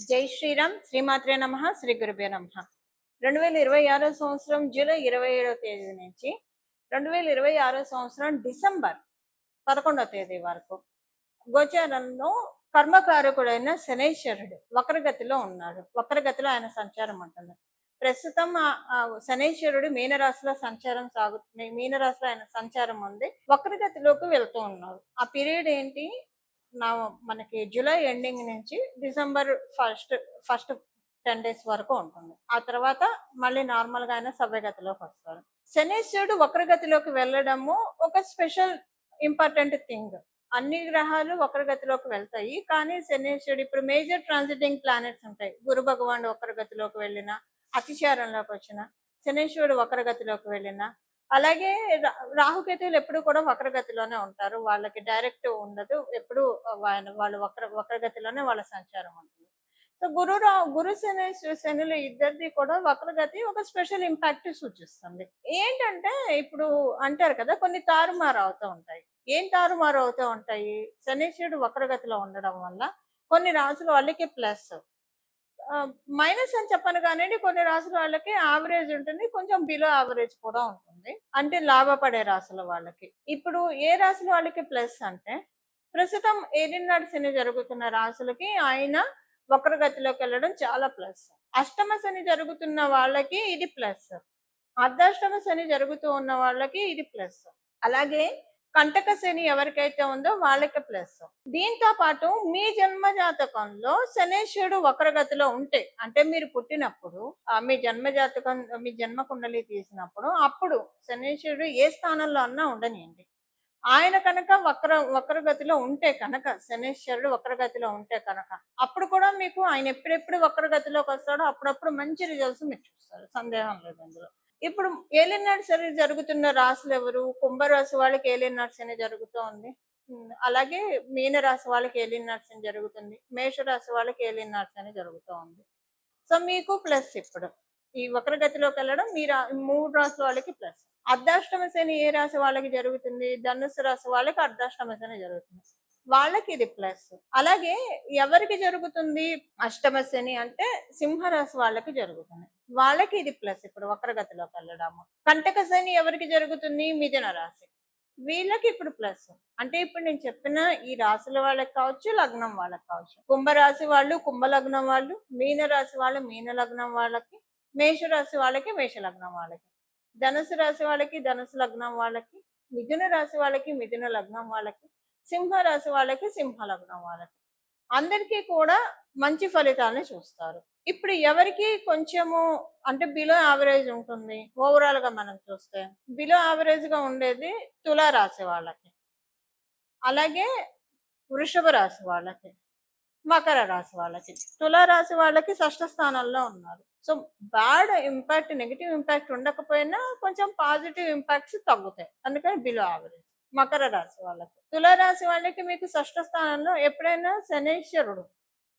జై శ్రీరామ్ శ్రీమాత్రే నమ శ్రీ గురుభ్యో నమ 2026 సంవత్సరం జూలై 27వ తేదీ నుంచి 2026 సంవత్సరం డిసెంబర్ 11వ తేదీ వరకు గోచారంలో కర్మకారకుడైన శనైశ్వరుడు వక్రగతిలో ఉన్నాడు. వక్రగతిలో ఆయన సంచారం ఉంటుంది. ప్రస్తుతం శనైశ్వరుడు మీనరాశిలో సంచారం సాగుతుంది. మీనరాశిలో ఆయన సంచారం ఉంది. వక్రగతిలోకి వెళ్తూ ఉన్నాడు. ఆ పీరియడ్ ఏంటి? మనకి జూలై ఎండింగ్ నుంచి డిసెంబర్ ఫస్ట్ 10 డేస్ వరకు ఉంటుంది. ఆ తర్వాత మళ్ళీ నార్మల్ గా ఆయన సవ్యగతిలోకి వస్తారు. శనీశ్వరుడు వక్రగతిలోకి వెళ్ళడము ఒక స్పెషల్ ఇంపార్టెంట్ థింగ్. అన్ని గ్రహాలు వక్రగతిలోకి వెళ్తాయి, కానీ శనీశ్వరుడు ఇప్పుడు మేజర్ ట్రాన్సిటింగ్ ప్లానెట్స్ ఉంటాయి. గురు భగవానుడు వక్రగతిలోకి వెళ్ళిన, అతిచారంలోకి వచ్చిన, శనీశ్వరుడు వక్రగతిలోకి వెళ్ళిన, అలాగే రాహుకేతువులు ఎప్పుడు కూడా వక్రగతిలోనే ఉంటారు. వాళ్ళకి డైరెక్ట్ ఉండదు. ఎప్పుడు వాళ్ళు వక్రగతిలోనే వాళ్ళ సంచారం ఉంటుంది. సో గురు శనులు ఇద్దరిది కూడా వక్రగతి ఒక స్పెషల్ ఇంపాక్ట్ సూచిస్తుంది. ఏంటంటే ఇప్పుడు అంటారు కదా, కొన్ని తారుమారు అవుతూ ఉంటాయి. ఏం తారుమారు అవుతూ ఉంటాయి? శనీశ్వరుడు వక్రగతిలో ఉండడం వల్ల కొన్ని రాసుల వాళ్ళకి ప్లస్, మైనస్ అని చెప్పను కానివ్వండి, కొన్ని రాసుల వాళ్ళకి యావరేజ్ ఉంటుంది, కొంచెం బిలో యావరేజ్ కూడా ఉంటుంది. అంటే లాభపడే రాసుల వాళ్ళకి. ఇప్పుడు ఏ రాసుల వాళ్ళకి ప్లస్ అంటే, ప్రస్తుతం ఏలినాడు శని జరుగుతున్న రాసులకి ఆయన వక్రగతిలోకి వెళ్ళడం చాలా ప్లస్. అష్టమ శని జరుగుతున్న వాళ్ళకి ఇది ప్లస్. అర్ధాష్టమ శని జరుగుతూ ఉన్న వాళ్ళకి ఇది ప్లస్. అలాగే కంటక శని ఎవరికైతే ఉందో వాళ్ళకి ప్లస్. దీంతో పాటు మీ జన్మ జాతకంలో శనేశ్వరుడు వక్రగతిలో ఉంటే, అంటే మీరు పుట్టినప్పుడు మీ జన్మ జాతకం, మీ జన్మ కుండలి తీసినప్పుడు, అప్పుడు శనేశ్వరుడు ఏ స్థానంలో అన్నా ఉండనియండి, ఆయన కనుక వక్రగతిలో ఉంటే కనుక, శనేశ్వరుడు వక్రగతిలో ఉంటే కనుక, అప్పుడు కూడా మీకు ఆయన ఎప్పుడెప్పుడు వక్రగతిలోకి వస్తాడో అప్పుడప్పుడు మంచి రిజల్ట్స్ మీరు చూస్తారు. సందేహం లేదు అందులో. ఇప్పుడు ఏలినాడు శని జరుగుతున్న రాశులు ఎవరు? కుంభరాశి వాళ్ళకి ఏలినాడు శని జరుగుతూ ఉంది. అలాగే మీనరాశి వాళ్ళకి ఏలినాడు శని జరుగుతుంది. మేషరాశి వాళ్ళకి ఏలినాడు శని జరుగుతూ ఉంది. సో మీకు ప్లస్ ఇప్పుడు ఈ వక్రగతిలోకి వెళ్ళడం మీ 3 రాశుల వాళ్ళకి ప్లస్. అర్ధాష్టమ శని ఏ రాశి వాళ్ళకి జరుగుతుంది? ధనుసు రాశి వాళ్ళకి అర్ధాష్టమ శని జరుగుతుంది. వాళ్ళకి ఇది ప్లస్. అలాగే ఎవరికి జరుగుతుంది అష్టమ శని అంటే? సింహరాశి వాళ్ళకి జరుగుతుంది. వాళ్ళకి ఇది ప్లస్ ఇప్పుడు వక్రగతిలోకి వెళ్ళడము. కంటక శని ఎవరికి జరుగుతుంది? మిథున రాశి. వీళ్ళకి ఇప్పుడు ప్లస్. అంటే ఇప్పుడు నేను చెప్పిన ఈ రాశుల వాళ్ళకి కావచ్చు, లగ్నం వాళ్ళకి కావచ్చు. కుంభరాశి వాళ్ళు కుంభ లగ్నం వాళ్ళు, మీన రాశి వాళ్ళు మీన లగ్నం వాళ్ళకి, మేషరాశి వాళ్ళకి మేష లగ్నం వాళ్ళకి, ధనుసు రాశి వాళ్ళకి ధనుసు లగ్నం వాళ్ళకి, మిథున రాశి వాళ్ళకి మిథున లగ్నం వాళ్ళకి, సింహ రాశి వాళ్ళకి సింహ లగ్నం వాళ్ళకి, అందరికీ కూడా మంచి ఫలితాలను చూస్తారు. ఇప్పుడు ఎవరికి కొంచెము అంటే బిలో యావరేజ్ ఉంటుంది ఓవరాల్ గా మనం చూస్తే, బిలో యావరేజ్ గా ఉండేది తులారాశి వాళ్ళకి, అలాగే వృషభ రాశి వాళ్ళకి, మకర రాశి వాళ్ళకి. తులారాశి వాళ్ళకి షష్ఠ స్థానంలో ఉన్నారు. So bad impact, negative impact ఉండకపోయినా కొంచెం పాజిటివ్ ఇంపాక్ట్స్ తగ్గుతాయి, అందుకని బిలో యావరేజ్. మకర రాశి వాళ్ళకి. తులారాశి వాళ్ళకి మీకు షష్ఠ స్థానంలో ఎప్పుడైనా శనీశ్వరుడు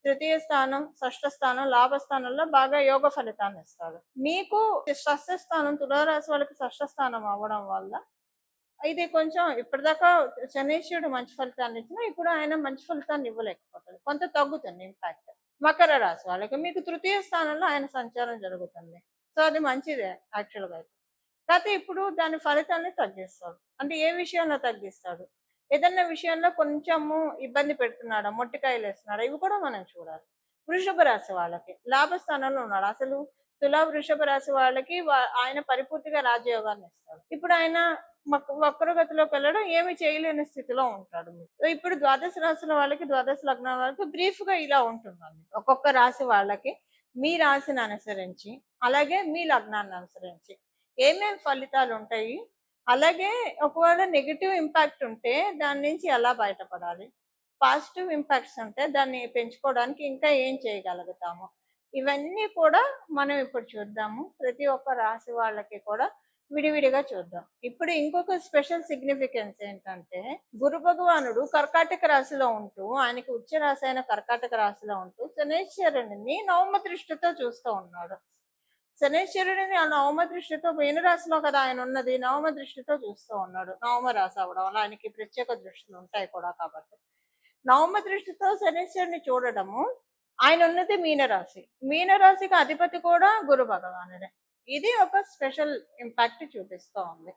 తృతీయ స్థానం, షష్ఠ స్థానం, లాభస్థానంలో బాగా యోగ ఫలితాన్ని ఇస్తాడు. మీకు షష్ఠ స్థానం, తులారాశి వాళ్ళకి షష్ఠ స్థానం అవ్వడం వల్ల ఇది కొంచెం ఇప్పటిదాకా శనీశ్వరుడు మంచి ఫలితాన్ని ఇచ్చినా ఇప్పుడు ఆయన మంచి ఫలితాన్ని ఇవ్వలేకపోతాడు, కొంత తగ్గుతుంది ఇంపాక్ట్. మకర రాశి వాళ్ళకి మీకు తృతీయ స్థానంలో ఆయన సంచారం జరుగుతుంది. సో అది మంచిదే యాక్చువల్గా అయితే. కాకపోతే ఇప్పుడు దాని ఫలితాన్ని తగ్గిస్తాడు. అంటే ఏ విషయంలో తగ్గిస్తాడు? ఏదన్నా విషయంలో కొంచెము ఇబ్బంది పెడుతున్నాడా, మొట్టికాయలు వేస్తున్నాడా, ఇవి కూడా మనం చూడాలి. వృషభ రాశి వాళ్ళకి లాభస్థానంలో ఉన్నాడు. అసలు వృషభ రాశి వాళ్ళకి ఆయన పరిపూర్తిగా రాజయోగాన్ని ఇస్తాడు. ఇప్పుడు ఆయన వక్రగతిలోకి వెళ్ళడం ఏమి చేయలేని స్థితిలో ఉంటాడు. ఇప్పుడు ద్వాదశ రాశుల వాళ్ళకి, ద్వాదశ లగ్నాల వాళ్ళకి బ్రీఫ్ గా ఇలా ఉంటుందండి. ఒక్కొక్క రాశి వాళ్ళకి మీ రాశిని అనుసరించి, అలాగే మీ లగ్నాన్ని అనుసరించి ఏమేమి ఫలితాలు ఉంటాయి, అలాగే ఒకవేళ నెగిటివ్ ఇంపాక్ట్ ఉంటే దాని నుంచి ఎలా బయటపడాలి, పాజిటివ్ ఇంపాక్ట్స్ ఉంటే దాన్ని పెంచుకోవడానికి ఇంకా ఏం చేయగలుగుతాము, ఇవన్నీ కూడా మనం ఇప్పుడు చూద్దాము. ప్రతి ఒక్క రాశి వాళ్ళకి కూడా విడివిడిగా చూద్దాం. ఇప్పుడు ఇంకొక స్పెషల్ సిగ్నిఫికెన్స్ ఏంటంటే, గురు భగవానుడు కర్కాటక రాశిలో ఉంటూ, ఆయనకి ఉచ్చ రాశి అయిన కర్కాటక రాశిలో ఉంటూ శనేశ్వరుడిని నవమ దృష్టితో చూస్తూ ఉన్నాడు. శనేశ్వరుడిని ఆ నవమ దృష్టితో, మీనరాశిలో కదా ఆయన ఉన్నది, నవమ దృష్టితో చూస్తూ ఉన్నాడు. నవమ రాశి అవడం వల్ల ఆయనకి ప్రత్యేక దృష్టిలు ఉంటాయి కూడా కాబట్టి, నవమ దృష్టితో శనేశ్వరుని చూడడము ఆయన ఉన్నది మీనరాశి. మీనరాశికి అధిపతి కూడా గురు భగవానుడే. ఇది ఒక స్పెషల్ ఇంపాక్ట్ చూపిస్తూ ఉంది.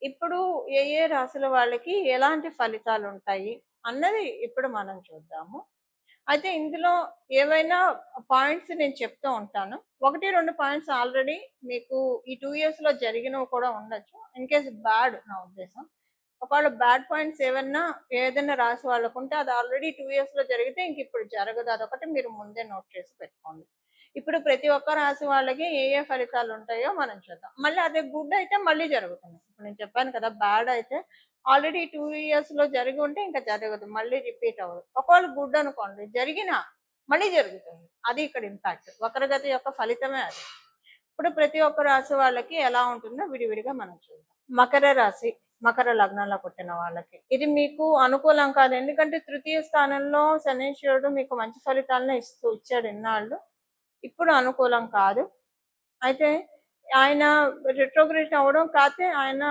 ఇప్పుడు ఏ ఏ రాశుల వాళ్ళకి ఎలాంటి ఫలితాలు ఉంటాయి అన్నది ఇప్పుడు మనం చూద్దాము. అయితే ఇందులో ఏవైనా పాయింట్స్ నేను చెప్తూ ఉంటాను. 1, 2 పాయింట్స్ ఆల్రెడీ మీకు ఈ 2 ఇయర్స్‌లో జరిగినవి కూడా ఉండొచ్చు. ఇన్ కేస్ బ్యాడ్ నా ఉద్దేశం. ఒకవేళ బ్యాడ్ పాయింట్స్ ఏదైనా రాశి వాళ్ళకుంటే అది ఆల్రెడీ 2 ఇయర్స్‌లో జరిగితే ఇంక ఇప్పుడు జరగదు. అదొకటి మీరు ముందే నోట్ చేసి పెట్టుకోండి. ఇప్పుడు ప్రతి ఒక్క రాశి వాళ్ళకి ఏ ఏ ఫలితాలు ఉంటాయో మనం చూద్దాం. మళ్ళీ అదే గుడ్ అయితే మళ్ళీ జరుగుతుంది. ఇప్పుడు నేను చెప్పాను కదా! బ్యాడ్ అయితే ఆల్రెడీ 2 ఇయర్స్‌లో జరిగి ఉంటే ఇంకా జరగదు. మళ్ళీ రిపీట్ అవ్వదు. ఒకవేళ గుడ్ అనుకోండి జరిగినా మళ్ళీ జరుగుతుంది. అది ఇక్కడ ఇంపాక్ట్. వక్రగతి యొక్క ఫలితమే అది. ఇప్పుడు ప్రతి ఒక్క రాశి వాళ్ళకి ఎలా ఉంటుందో విడివిడిగా మనం చూద్దాం. మకర రాశి, మకర లగ్నంలో పుట్టిన వాళ్ళకి ఇది మీకు అనుకూలం కాదు. ఎందుకంటే తృతీయ స్థానంలో శనీశ్వరుడు మీకు మంచి ఫలితాలను ఇచ్చాడు ఇన్నాళ్ళు. ఇప్పుడు అనుకూలం కాదు. అయితే ఆయన రిట్రోగ్రేట్ అవ్వడం కాకపోతే ఆయన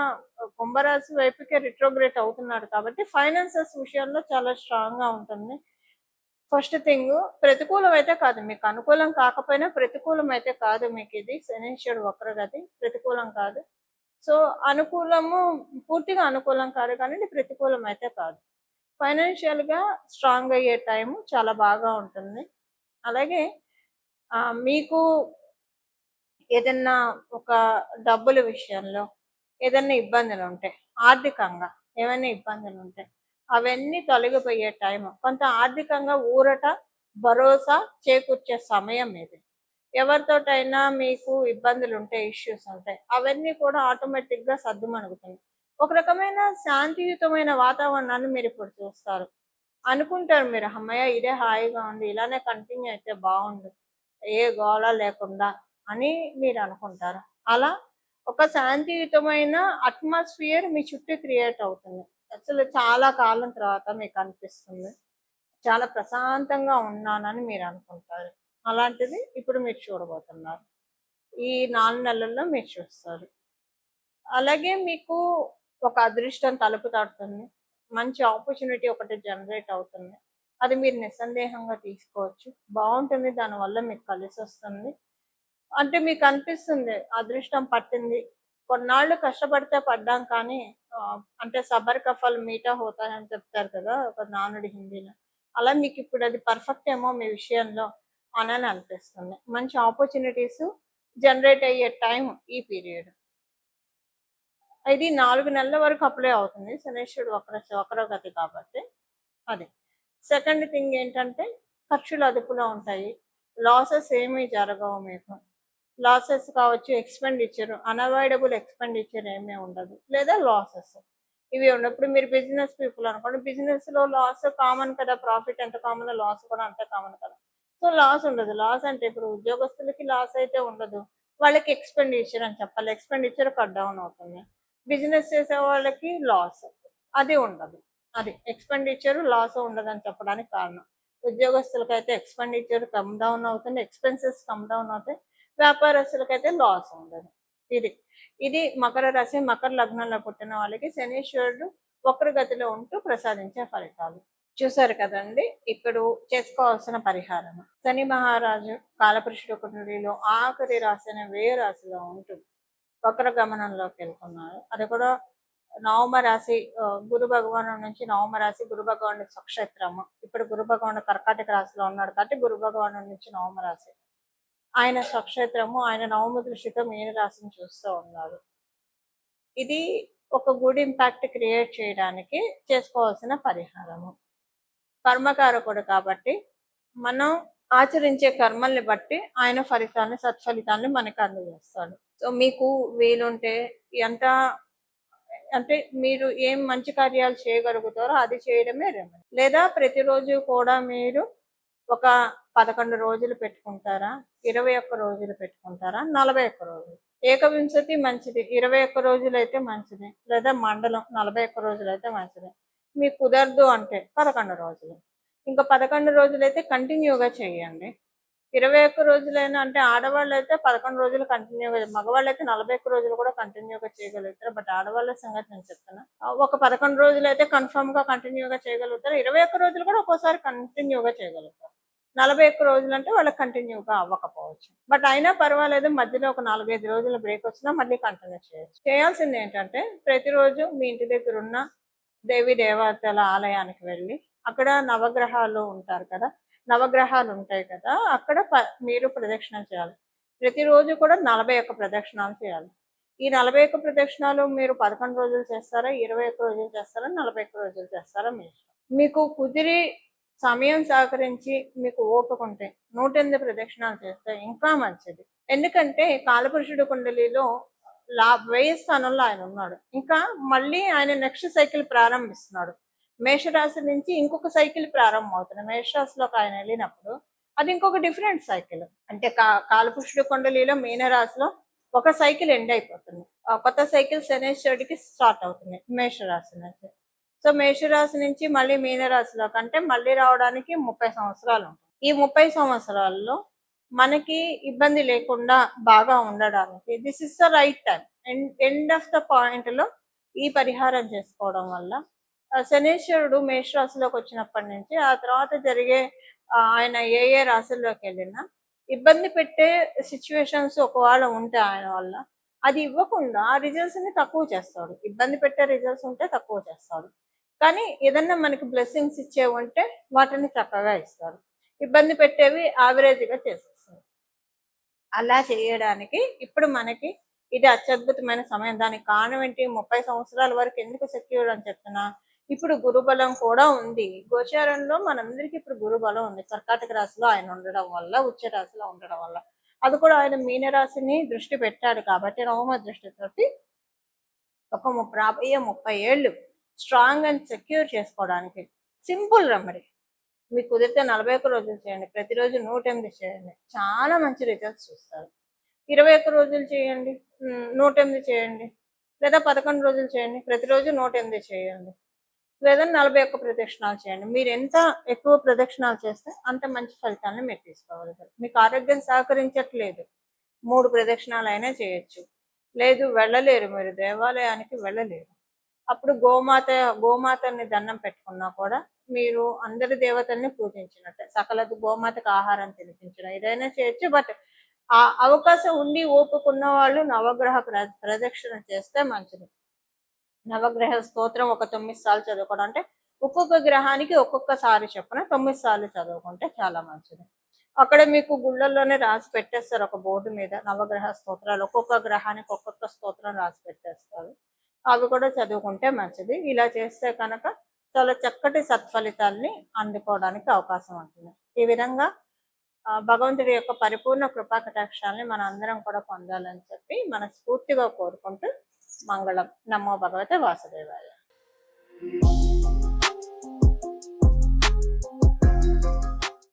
కుంభరాశి వైపుకే రిట్రోగ్రేట్ అవుతున్నాడు కాబట్టి ఫైనాన్సెస్ విషయంలో చాలా స్ట్రాంగ్ గా ఉంటుంది. ఫస్ట్ థింగ్ ప్రతికూలం అయితే కాదు. మీకు అనుకూలం కాకపోయినా ప్రతికూలం అయితే కాదు. మీకు ఇది శనీశ్వరుడు వక్రగతి ప్రతికూలం కాదు. సో అనుకూలము పూర్తిగా అనుకూలం కాదు కానీ ప్రతికూలం అయితే కాదు. ఫైనాన్షియల్ గా స్ట్రాంగ్ అయ్యే టైం చాలా బాగా ఉంటుంది. అలాగే మీకు ఏదన్నా ఒక డబ్బుల విషయంలో ఏదన్నా ఇబ్బందులు ఉంటాయి, ఆర్థికంగా ఏమైనా ఇబ్బందులు ఉంటాయి, అవన్నీ తొలగిపోయే టైం. కొంత ఆర్థికంగా ఊరట భరోసా చేకూర్చే సమయం ఇది. ఎవరితోటైనా మీకు ఇబ్బందులు ఉంటాయి, ఇష్యూస్ ఉంటాయి, అవన్నీ కూడా ఆటోమేటిక్గా సర్దుమణుగుతుంది. ఒక రకమైన శాంతియుతమైన వాతావరణాన్ని మీరు ఇప్పుడు చూస్తారు. అనుకుంటారు మీరు, అమ్మయ్య ఇదే హాయిగా ఉంది, ఇలానే కంటిన్యూ అయితే బాగుండు, ఏ గోళ లేకుండా అని మీరు అనుకుంటారు. అలా ఒక శాంతియుతమైన అట్మాస్ఫియర్ మీ చుట్టూ క్రియేట్ అవుతుంది. అసలు చాలా కాలం తర్వాత మీకు అనిపిస్తుంది చాలా ప్రశాంతంగా ఉన్నానని మీరు అనుకుంటారు. అలాంటిది ఇప్పుడు మీరు చూడబోతున్నారు. ఈ 4 నెలల్లో మీరు చూస్తారు. అలాగే మీకు ఒక అదృష్టం తలుపు తడుతుంది. మంచి ఆపర్చునిటీ ఒకటి జనరేట్ అవుతుంది. అది మీరు నిస్సందేహంగా తీసుకోవచ్చు. బాగుంటుంది. దానివల్ల మీకు కలిసొస్తుంది. అంటే మీకు అనిపిస్తుంది అదృష్టం పట్టింది. కొన్నాళ్ళు కష్టపడితే పడ్డాం కానీ అంటే సబర్ కా ఫల్ మీఠా హోతా అని చెప్తారు కదా! ఒక నానుడి హిందీలో. అలా మీకు ఇప్పుడు అది పర్ఫెక్ట్ ఏమో మీ విషయంలో అనని అనిపిస్తుంది. మంచి ఆపర్చునిటీస్ జనరేట్ అయ్యే టైం ఈ పీరియడ్. ఇది 4 నెలల వరకు అప్లై అవుతుంది. శనీశ్వరుడు వక్రగతి కాబట్టి అది. సెకండ్ థింగ్ ఏంటంటే ఖర్చులు అదుపులో ఉంటాయి. లాసెస్ ఏమీ జరగవు మీకు. లాసెస్ కావచ్చు, ఎక్స్‌పెండిచర్, అన్‌అవాయిడబుల్ ఎక్స్‌పెండిచర్ ఏమీ ఉండదు. లేదా లాసెస్ ఇవి ఉండవు. ఇప్పుడు మీరు బిజినెస్ పీపుల్ అనుకోండి, బిజినెస్‌లో లాస్ కామన్ కదా! ప్రాఫిట్ ఎంత కామనో లాస్ కూడా అంతే కామన్ కదా! సో లాస్ ఉండదు. లాస్ అంటే ఇప్పుడు ఉద్యోగస్తులకి లాస్ అయితే ఉండదు. వాళ్ళకి ఎక్స్‌పెండిచర్ అని చెప్పాలి. ఎక్స్‌పెండిచర్ కట్ డౌన్ అవుతుంది. బిజినెస్ చేసే వాళ్ళకి లాస్ అది ఉండదు. అది ఎక్స్‌పెండిచర్ లాస్ ఉండదని చెప్పడానికి కారణం. ఉద్యోగస్తులకైతే ఎక్స్‌పెండిచర్ కమ్ డౌన్ అవుతుంది. ఎక్స్‌పెన్సెస్ కమ్ డౌన్ అవుతాయి. వ్యాపారస్తులకైతే లాస్ ఉండదు. ఇది ఇది మకర రాశి, మకర లగ్నంలో పుట్టిన వాళ్ళకి శనీశ్వరుడు వక్రగతిలో ఉంటూ ప్రసాదించే ఫలితాలు. చూసారు కదండి. ఇప్పుడు చేసుకోవాల్సిన పరిహారం. శని మహారాజు కాలపురుషుడు కుండలిలో ఆఖరి రాశి అనే వ్యయ రాశిలో ఉంటుంది. వక్ర గమనంలోకి వెళ్తున్నారు. అది కూడా నవమ రాశి గురు భగవాను నుంచి నవమ రాశి గురు భగవానుడి స్వక్షేత్రము. ఇప్పుడు గురు భగవానుడు కర్కాటక రాశిలో ఉన్నాడు కాబట్టి గురు భగవాను నుంచి నవమ రాశి ఆయన స్వక్షేత్రము. ఆయన నవమ దృష్టితో మీన రాశిని చూస్తూ ఉన్నారు. ఇది ఒక గుడ్ ఇంపాక్ట్ క్రియేట్ చేయడానికి చేసుకోవాల్సిన పరిహారము. కర్మకారకుడు కాబట్టి మనం ఆచరించే కర్మల్ని బట్టి ఆయన ఫలితాన్ని సత్ఫలితాన్ని మనకు అందజేస్తాడు. సో మీకు వీలుంటే ఎంత అంటే మీరు ఏం మంచి కార్యాలు చేయగలుగుతారో అది చేయడమే రెమెడీ. లేదా ప్రతిరోజు కూడా మీరు ఒక 11 రోజులు పెట్టుకుంటారా, 21 రోజులు పెట్టుకుంటారా, 41 రోజులు. ఏకవింశతి మంచిది, 21 రోజులైతే మంచిది. లేదా మండలం 41 రోజులైతే మంచిది. మీకు కుదరదు అంటే 11 రోజులు. ఇంకా 11 రోజులైతే కంటిన్యూగా చేయండి. 21 రోజులైనా అంటే ఆడవాళ్ళైతే 11 రోజులు కంటిన్యూగా, మగవాళ్ళైతే 41 రోజులు కూడా కంటిన్యూగా చేయగలుగుతారు. బట్ ఆడవాళ్ళ సంగతి నేను చెప్తున్నా. ఒక 11 రోజులైతే కన్ఫర్మ్ గా కంటిన్యూగా చేయగలుగుతారు. 21 రోజులు కూడా ఒక్కోసారి కంటిన్యూగా చేయగలుగుతారు. 41 రోజులు అంటే వాళ్ళకి కంటిన్యూగా అవ్వకపోవచ్చు. బట్ అయినా పర్వాలేదు, మధ్యలో ఒక 4-5 రోజులు బ్రేక్ వచ్చినా మళ్ళీ కంటిన్యూ చేయొచ్చు. చేయాల్సింది ఏంటంటే ప్రతిరోజు మీ ఇంటి దగ్గర ఉన్న దేవీ దేవతల ఆలయానికి వెళ్ళి అక్కడ నవగ్రహాలు ఉంటారు కదా, నవగ్రహాలు ఉంటాయి కదా, అక్కడ మీరు ప్రదక్షిణ చేయాలి. ప్రతిరోజు కూడా 41 ప్రదక్షిణాలు చేయాలి. ఈ 41 ప్రదక్షిణాలు మీరు 11 రోజులు చేస్తారా, 21 రోజులు చేస్తారా, 41 రోజులు చేస్తారా మీ ఇష్టం. మీకు కుదిరి సమయం సహకరించి మీకు ఓపిక ఉంటే 108 ప్రదక్షిణాలు చేస్తే ఇంకా మంచిది. ఎందుకంటే కాలపురుషుడు కుండలిలో 1000 స్థానంలో ఆయన ఉన్నాడు. ఇంకా మళ్ళీ ఆయన నెక్స్ట్ సైకిల్ ప్రారంభిస్తున్నాడు. మేషరాశి నుంచి ఇంకొక సైకిల్ ప్రారంభం అవుతుంది. మేషరాశిలోకి ఆయన వెళ్ళినప్పుడు అది ఇంకొక డిఫరెంట్ సైకిల్. అంటే కాలపురుషుడు కుండలిలో మీనరాశిలో ఒక సైకిల్ ఎండ్ అయిపోతుంది. కొత్త సైకిల్ శనేశ్వరుడికి స్టార్ట్ అవుతుంది మేషరాశి నుంచి. సో మేషరాశి నుంచి మళ్ళీ మీనరాశిలో కంటే మళ్ళీ రావడానికి 30 సంవత్సరాలు ఉంటుంది. ఈ 30 సంవత్సరాల్లో మనకి ఇబ్బంది లేకుండా బాగా ఉండడానికి this is the right time. End of the point లో ఈ పరిహారం చేసుకోవడం వల్ల శనేశ్వరుడు మేషరాశిలోకి వచ్చినప్పటి నుంచి ఆ తర్వాత జరిగే ఆయన ఏ రాశుల్లోకి వెళ్ళినా ఇబ్బంది పెట్టే సిచ్యువేషన్స్ ఒకవేళ ఉంటే ఆయన వల్ల అది ఇవ్వకుండా ఆ రిజల్ట్స్ ని తక్కువ చేస్తాడు. ఇబ్బంది పెట్టే రిజల్ట్స్ ఉంటే తక్కువ చేస్తాడు. కానీ ఏదన్నా మనకి బ్లెస్సింగ్స్ ఇచ్చేవి ఉంటే వాటిని చక్కగా ఇస్తాడు. ఇబ్బంది పెట్టేవి యావరేజ్గా చేసేస్తాడు. అలా చేయడానికి ఇప్పుడు మనకి ఇది అత్యద్భుతమైన సమయం. దానికి కారణం ఏంటి, 30 సంవత్సరాల వరకు ఎందుకు సెక్యూర్ అని చెప్తున్నా, ఇప్పుడు గురుబలం కూడా ఉంది. గోచారంలో మనందరికీ ఇప్పుడు గురుబలం ఉంది. కర్కాటక రాశిలో ఆయన ఉండడం వల్ల, ఉచ్చ రాశిలో ఉండడం వల్ల, అది కూడా ఆయన మీనరాశిని దృష్టి పెట్టాడు కాబట్టి నవమ దృష్టితోటి ఒక 30 ఏళ్ళు స్ట్రాంగ్ అండ్ సెక్యూర్ చేసుకోవడానికి సింపుల్ రెమెడీ. మీకు కుదిరితే 41 రోజులు చేయండి. ప్రతిరోజు 108 చేయండి. చాలా మంచి రిజల్ట్స్ చూస్తారు. 21 రోజులు చేయండి, 108 చేయండి. లేదా 11 రోజులు చేయండి, ప్రతిరోజు 108 చేయండి. లేదా 41 ప్రదక్షిణాలు చేయండి. మీరు ఎంత ఎక్కువ ప్రదక్షిణాలు చేస్తే అంత మంచి ఫలితాలను మీరు తీసుకోగలుగుతారు. మీకు ఆరోగ్యం సహకరించట్లేదు, 3 ప్రదక్షిణాలు అయినా చేయొచ్చు. లేదు వెళ్ళలేరు, మీరు దేవాలయానికి వెళ్ళలేరు, అప్పుడు గోమాతని దండం పెట్టుకున్నా కూడా మీరు అందరి దేవతల్ని పూజించినట్టే. సకల గోమాతకు ఆహారం తినిపించడం ఏదైనా చేయొచ్చు. బట్ ఆ అవకాశం ఉండి ఓపుకున్న వాళ్ళు నవగ్రహ ప్రదక్షిణ చేస్తే మంచిది. నవగ్రహ స్తోత్రం ఒక 9 సార్లు చదువుకోవడం, అంటే ఒక్కొక్క గ్రహానికి ఒక్కొక్కసారి చొప్పున 9 సార్లు చదువుకుంటే చాలా మంచిది. అక్కడ మీకు గుళ్ళల్లోనే రాసి పెట్టేస్తారు ఒక బోర్డు మీద నవగ్రహ స్తోత్రాలు. ఒక్కొక్క గ్రహానికి ఒక్కొక్క స్తోత్రం రాసి పెట్టేస్తారు. అవి కూడా చదువుకుంటే మంచిది. ఇలా చేస్తే కనుక చాలా చక్కటి సత్ఫలితాల్ని అందుకోవడానికి అవకాశం ఉంటుంది. ఈ విధంగా భగవంతుడి యొక్క పరిపూర్ణ కృపా కటాక్షాలని మన అందరం కూడా పొందాలని చెప్పి మనస్ఫూర్తిగా కోరుకుంటూ మంగళం. నమో భగవతే వాసుదేవాయ.